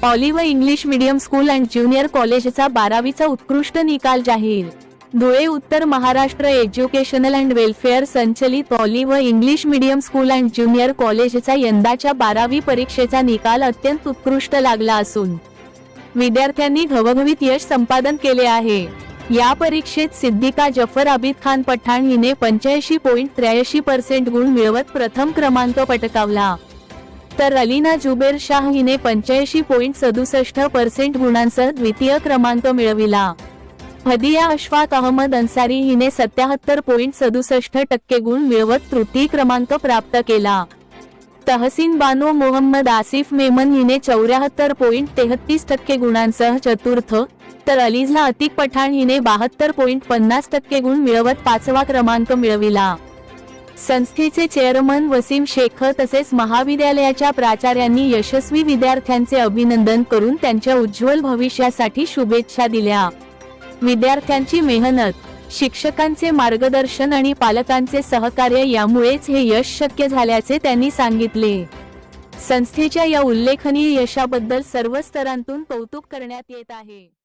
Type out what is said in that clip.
Olive English medium school and junior कॉलेजचा 12वीचा उत्कृष्ट निकाल जाहीर। धुळे उत्तर महाराष्ट्र एज्युकेशनल अँड वेलफेअर संचलित olive English medium school and junior कॉलेजचा यंदाच्या 12वी परीक्षेचा निकाल अत्यंत उत्कृष्ट लागला असून विद्यार्थ्यांनी घवघवीत यश संपादन केले आहे। या परीक्षेत सिद्दीका जफर आबिद खान पठाण हिने 85.83% गुण मिळवत प्रथम क्रमांक पटकावला, तर अलीना जुबेर शाह हिने 85.67% गुणांसह द्वितीय क्रमांक मिळविला। हदिया अशफाक अहमद अन्सारी हिने 77.67% गुण मिळवत तृतीय क्रमांक प्राप्त केला। तहसीन बानो मोहम्मद आसिफ मेमन हिने 74.33% गुणांसह चतुर्थ, तर अलीझा अतिक पठाण हिने 72.50% गुण मिळवत पाचवा क्रमांक मिळविला। संस्थेचे चेअरमन वसीम शेख तसेच महाविद्यालयाच्या प्राचार्यांनी यशस्वी विद्यार्थ्यांचे अभिनंदन करून त्यांच्या उज्ज्वल भविष्यासाठी शुभेच्छा दिल्या। विद्यार्थ्यांची मेहनत, शिक्षकांचे मार्गदर्शन आणि पालकांचे सहकार्य यामुळेच हे यश शक्य झाल्याचे त्यांनी सांगितले। संस्थेच्या या उल्लेखनीय यशाबद्दल सर्व स्तरांतून कौतुक करण्यात येत आहे।